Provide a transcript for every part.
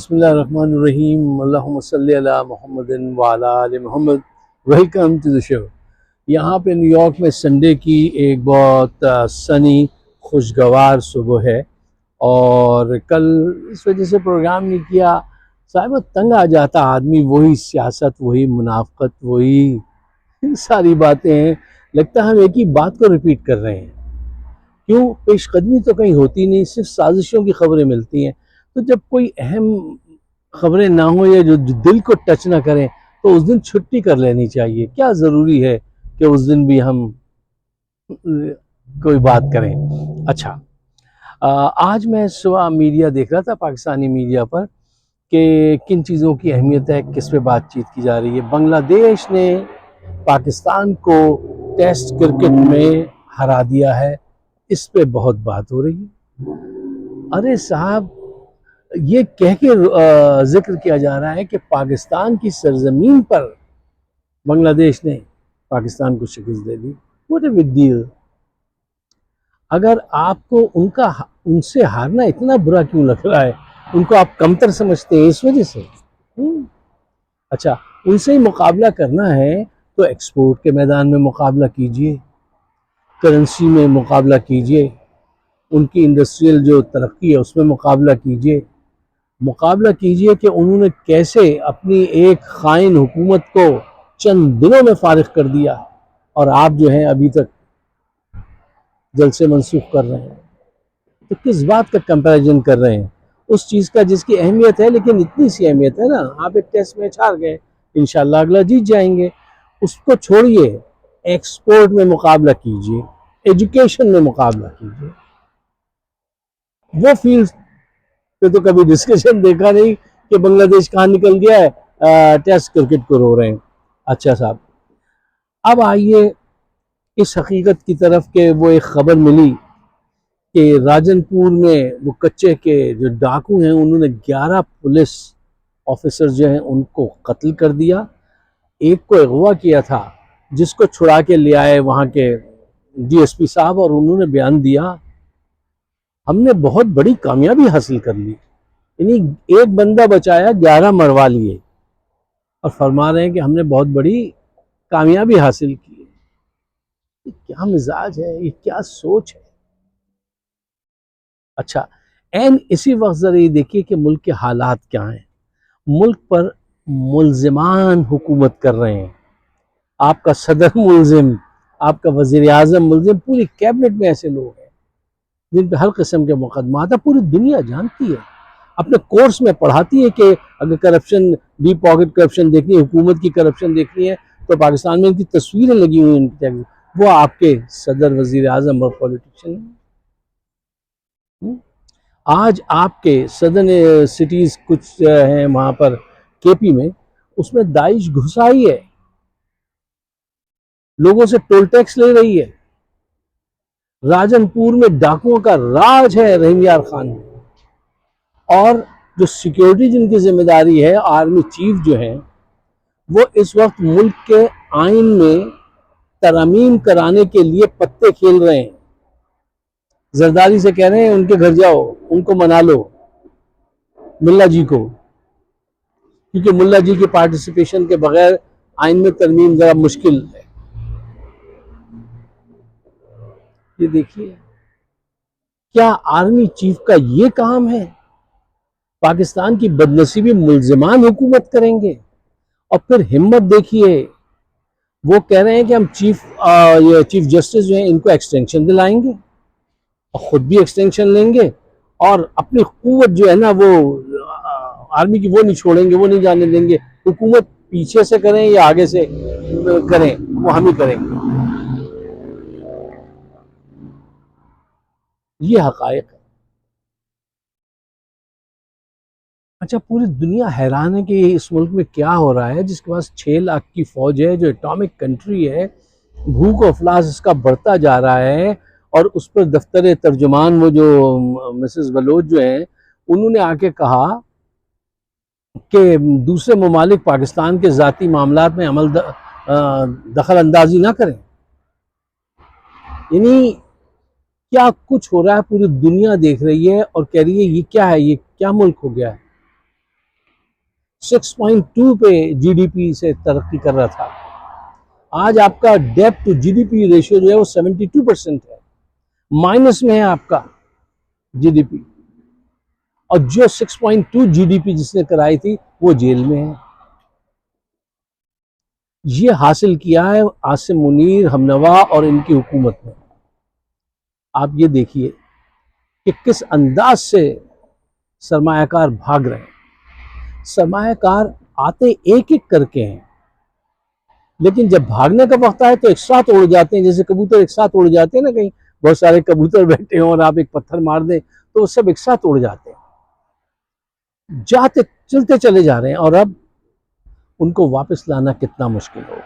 बिस्मिल्लाहिर्रहमानिर्रहीम अल्लाहुम्मा सल्ली अला मुहम्मदिन व अला आलि मुहम्मद। Welcome to the show. यहाँ पे न्यूयॉर्क में संडे की एक बहुत सनी खुशगवार सुबह है और कल इस वजह से प्रोग्राम नहीं किया। साहिब तंग आ जाता आदमी, वही सियासत, वही मुनाफकत, वही सारी बातें हैं। लगता है हम एक ही बात को रिपीट कर रहे हैं। क्यों? पेशकदमी तो कहीं होती नहीं, सिर्फ साजिशों की खबरें मिलती हैं। तो जब कोई अहम खबरें ना हो या जो दिल को टच ना करें तो उस दिन छुट्टी कर लेनी चाहिए। क्या ज़रूरी है कि उस दिन भी हम कोई बात करें। अच्छा, आज मैं सुबह मीडिया देख रहा था, पाकिस्तानी मीडिया पर, कि किन चीज़ों की अहमियत है, किस पे बातचीत की जा रही है। बांग्लादेश ने पाकिस्तान को टेस्ट क्रिकेट में हरा दिया है, इस पे बहुत बात हो रही है। अरे साहब, ये कह के जिक्र किया जा रहा है कि पाकिस्तान की सरजमीन पर बांग्लादेश ने पाकिस्तान को शिकस्त दे दी। What a big deal. अगर आपको उनसे हारना इतना बुरा क्यों लग रहा है? उनको आप कमतर समझते हैं इस वजह से? अच्छा, उनसे ही मुकाबला करना है तो एक्सपोर्ट के मैदान में मुकाबला कीजिए, करेंसी में मुकाबला कीजिए, उनकी इंडस्ट्रियल जो तरक्की है उसमें मुकाबला कीजिए कि उन्होंने कैसे अपनी एक खाइन हुकूमत को चंद दिनों में फारिग कर दिया और आप जो हैं अभी तक जलसे मंसूख कर रहे हैं। तो किस बात का कंपैरिजन कर रहे हैं? उस चीज़ का जिसकी अहमियत है, लेकिन इतनी सी अहमियत है ना, आप एक टेस्ट मैच हार गए, इंशाल्लाह अगला जीत जाएंगे। उसको छोड़िए, एक्सपोर्ट में मुकाबला कीजिए, एजुकेशन में मुकाबला कीजिए। वो फील्ड पे तो कभी डिस्कशन देखा नहीं कि बांग्लादेश कहाँ निकल गया है, टेस्ट क्रिकेट को रो रहे हैं। अच्छा साहब, अब आइए इस हकीकत की तरफ कि वो एक खबर मिली कि राजनपुर में वो कच्चे के जो डाकू हैं उन्होंने 11 पुलिस ऑफिसर जो हैं उनको कत्ल कर दिया। एक को अगवा किया था, जिसको छुड़ा के ले आए वहाँ के डीएसपी साहब, और उन्होंने बयान दिया हमने बहुत बड़ी कामयाबी हासिल कर ली, यानी एक बंदा बचाया, 11 मरवा लिए, और फरमा रहे हैं कि हमने बहुत बड़ी कामयाबी हासिल की। ये क्या मिजाज है, ये क्या सोच है? अच्छा, एन इसी वक्त जरा ये देखिए कि मुल्क के हालात क्या हैं। मुल्क पर मुल्जिमान हुकूमत कर रहे हैं। आपका सदर मुल्जिम, आपका वजीर आजम मुल्जिम, पूरी कैबिनेट में ऐसे लोग हैं जिन पर हर किस्म के मुकदमा आता। पूरी दुनिया जानती है, अपने कोर्स में पढ़ाती है कि अगर करप्शन, डीप पॉकेट करप्शन देखनी है, हुकूमत की करप्शन देखनी है, तो पाकिस्तान में इनकी तस्वीरें लगी हुई हैं। वो आपके सदर, वजीर आजम और पॉलिटिशियन हैं। आज आपके सदन सिटीज कुछ हैं वहाँ पर केपी में, उसमें दाइश घुसाई है, लोगों से टोल टैक्स ले रही है। राजनपुर में डाकुओं का राज है रहीम यार खान में, और जो सिक्योरिटी जिनकी जिम्मेदारी है, आर्मी चीफ जो है, वो इस वक्त मुल्क के आइन में तरमीम कराने के लिए पत्ते खेल रहे हैं। जरदारी से कह रहे हैं उनके घर जाओ, उनको मना लो, मुल्ला जी को, क्योंकि मुल्ला जी की पार्टिसिपेशन के बगैर आइन में तरमीम जरा मुश्किल है। ये देखिए, क्या आर्मी चीफ का ये काम है? पाकिस्तान की बदनसीबी मुल्जिमान हुकूमत करेंगे। और फिर हिम्मत देखिए, वो कह रहे हैं कि हम ये चीफ जस्टिस जो है इनको एक्सटेंशन दिलाएंगे, और खुद भी एक्सटेंशन लेंगे, और अपनी कुव्वत जो है ना वो आर्मी की वो नहीं छोड़ेंगे, वो नहीं जाने देंगे। हुकूमत पीछे से करें या आगे से करें, वो हम ही करेंगे। ये हकायक है। अच्छा, पूरी दुनिया हैरान है कि इस मुल्क में क्या हो रहा है, जिसके पास 6 लाख की फौज है, जो एटॉमिक कंट्री है, भूख अफलास इसका बढ़ता जा रहा है। और उस पर दफ्तर तर्जुमान, वो जो मिसेस बलोच जो है, उन्होंने आके कहा कि दूसरे ममालिक पाकिस्तान के ज़ाती मामलात में दखल अंदाजी ना करें। यानी क्या कुछ हो रहा है, पूरी दुनिया देख रही है और कह रही है ये क्या है, ये क्या मुल्क हो गया है। 6.2 पे जीडीपी से तरक्की कर रहा था, आज आपका डेट टू जीडीपी रेशियो जो है वो 72% है, माइनस में है आपका जीडीपी। और जो 6.2 जीडीपी जिसने कराई थी वो जेल में है। ये हासिल किया है आसिम मुनीर, हमनवा और इनकी हुकूमत ने। आप ये देखिए कि किस अंदाज से सरमायाकार भाग रहे हैं। सरमायाकार आते एक एक करके हैं, लेकिन जब भागने का वक्त आए तो एक साथ उड़ जाते हैं, जैसे कबूतर एक साथ उड़ जाते हैं ना, कहीं बहुत सारे कबूतर बैठे हों और आप एक पत्थर मार दें तो वो सब एक साथ उड़ जाते हैं, जाते चलते चले जा रहे हैं, और अब उनको वापस लाना कितना मुश्किल होगा।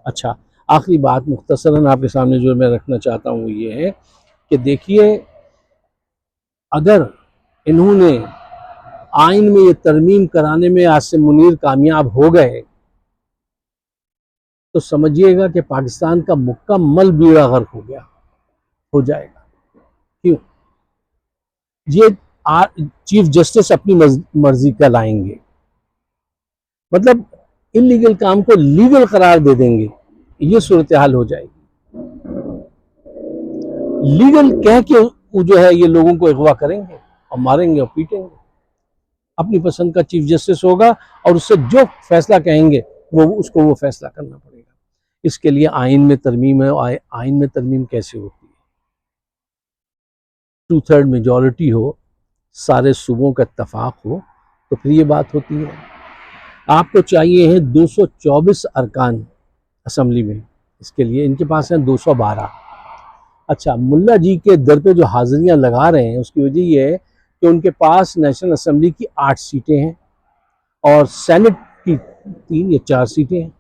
अच्छा, आखिरी बात मुख्तसरन आपके सामने जो मैं रखना चाहता हूँ वो ये है कि देखिए, अगर इन्होंने आइन में ये तरमीम कराने में आसिम मुनीर कामयाब हो गए तो समझिएगा कि पाकिस्तान का मुकम्मल बीड़ा गर्क हो जाएगा। क्यों? ये चीफ जस्टिस अपनी मर्जी का लाएंगे, मतलब इलीगल काम को लीगल करार दे देंगे, ये सूरत हाल हो जाएगी। लीगल कह के वो जो है ये लोगों को अगवा करेंगे और मारेंगे और पीटेंगे। अपनी पसंद का चीफ जस्टिस होगा और उससे जो फैसला कहेंगे वो फैसला करना पड़ेगा। इसके लिए आइन में तरमीम है। आइन में तरमीम कैसे होती है? 2/3 मेजॉरिटी हो, सारे सूबों का इत्तफाक हो, तो फिर ये बात होती है। आपको चाहिए है 224 अरकान असम्बली में, इसके लिए इनके पास है 212। अच्छा, मुल्ला जी के दर पे जो हाजिरियां लगा रहे हैं उसकी वजह यह है कि उनके पास नेशनल असम्बली की 8 सीटें हैं और सेनेट की 3 या 4 सीटें हैं।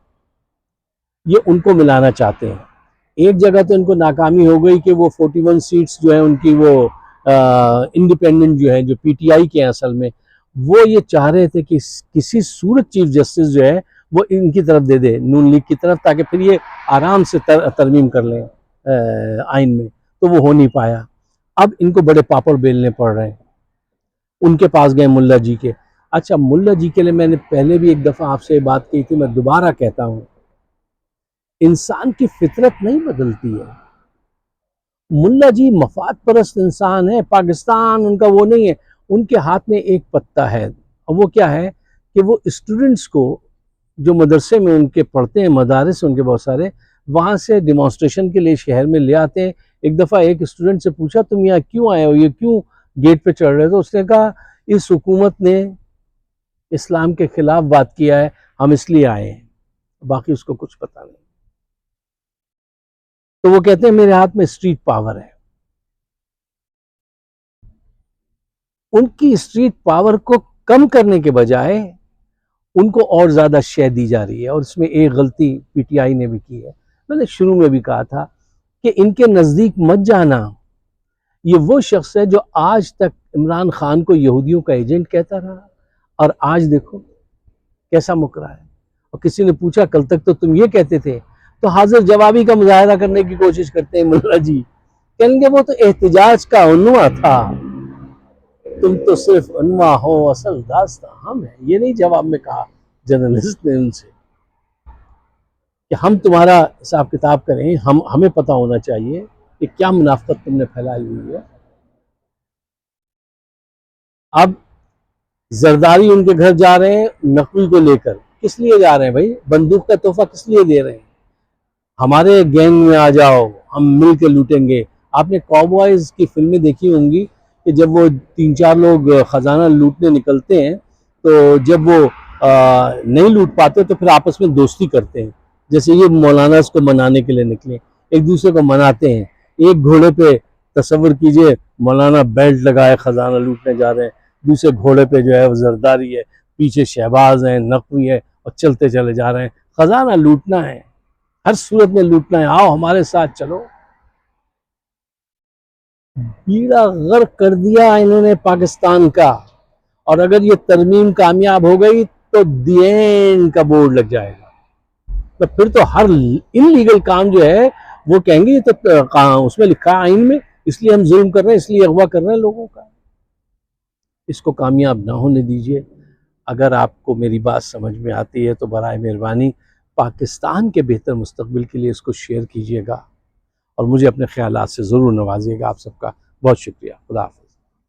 ये उनको मिलाना चाहते हैं। एक जगह तो इनको नाकामी हो गई कि वो 41 सीट्स जो है उनकी वो इंडिपेंडेंट जो है, जो पीटीआई के हैं असल में, वो ये चाह रहे थे कि किसी सूरत चीफ जस्टिस जो है वो इनकी तरफ दे दे, नून लीग की तरफ, ताकि फिर ये आराम से तरमीम कर लें आइन में। तो वो हो नहीं पाया। अब इनको बड़े पापड़ बेलने पड़ रहे हैं। उनके पास गए मुल्ला जी के। अच्छा, मुल्ला जी के लिए मैंने पहले भी एक दफ़ा आपसे बात की थी, मैं दोबारा कहता हूँ, इंसान की फितरत नहीं बदलती है। मुल्ला जी मफाद परस्त इंसान है। पाकिस्तान उनका वो नहीं है। उनके हाथ में एक पत्ता है, और वो क्या है कि वो स्टूडेंट्स को जो मदरसे में उनके पढ़ते हैं, मदारस उनके बहुत सारे, वहाँ से डिमॉन्स्ट्रेशन के लिए शहर में ले आते हैं। एक दफ़ा एक स्टूडेंट से पूछा, तुम यहाँ क्यों आए हो, ये क्यों गेट पे चढ़ रहे हो? तो उसने कहा, इस हुकूमत ने इस्लाम के खिलाफ बात किया है, हम इसलिए आए हैं। बाकी उसको कुछ पता नहीं। तो वो कहते हैं मेरे हाथ में स्ट्रीट पावर है। उनकी स्ट्रीट पावर को कम करने के बजाय उनको और ज्यादा शय दी जा रही है, और इसमें एक गलती पीटीआई ने भी की है। मैंने शुरू में भी कहा था कि इनके नजदीक मत जाना। ये वो शख्स है जो आज तक इमरान खान को यहूदियों का एजेंट कहता रहा, और आज देखो कैसा मुकरा है। और किसी ने पूछा, कल तक तो तुम ये कहते थे, तो हाजिर जवाबी का मुजाहरा करने की कोशिश करते हैं मुल्ला जी। कहेंगे वो तो एहतजाज का उन्वा था, तुम तो सिर्फ उन्वा हो, असल दास्तां हम है। ये नहीं जवाब में कहा जर्नलिस्ट ने उनसे कि हम तुम्हारा हिसाब किताब करें, हमें पता होना चाहिए कि क्या मुनाफत तुमने फैलाई हुई है। अब जरदारी उनके घर जा रहे हैं नकवी को लेकर। किस लिए जा रहे हैं भाई? बंदूक का तोहफा किस लिए दे रहे हैं? हमारे गैंग में आ जाओ, हम मिल के लूटेंगे। आपने कॉबॉयज की फिल्में देखी होंगी कि जब वो 3-4 लोग खजाना लूटने निकलते हैं, तो जब वो नहीं लूट पाते तो फिर आपस में दोस्ती करते हैं। जैसे ये मौलाना को मनाने के लिए निकले, एक दूसरे को मनाते हैं। एक घोड़े पे तस्वर कीजिए, मौलाना बेल्ट लगाए खजाना लूटने जा रहे हैं, दूसरे घोड़े पे जो है वो जरदारी है, पीछे शहबाज है, नकवी है, और चलते चले जा रहे हैं। खजाना लूटना है, हर सूरत में लूटना है, आओ हमारे साथ चलो। बीड़ा गर्क कर दिया इन्होंने पाकिस्तान का। और अगर ये तरमीम कामयाब हो गई तो दी एंड का बोर्ड लग जाएगा। तो फिर तो हर इनलीगल काम जो है वो कहेंगे ये तो उसमें लिखा है आइन में, इसलिए हम जुल्म कर रहे हैं, इसलिए अगवा कर रहे हैं लोगों का। इसको कामयाब ना होने दीजिए। अगर आपको मेरी बात समझ में आती है तो बराए मेहरबानी पाकिस्तान के बेहतर मुस्तकबिल के लिए इसको शेयर कीजिएगा और मुझे अपने ख्यालात से ज़रूर नवाजिएगा। आप सबका बहुत शुक्रिया। खुदा हाफ़िज़।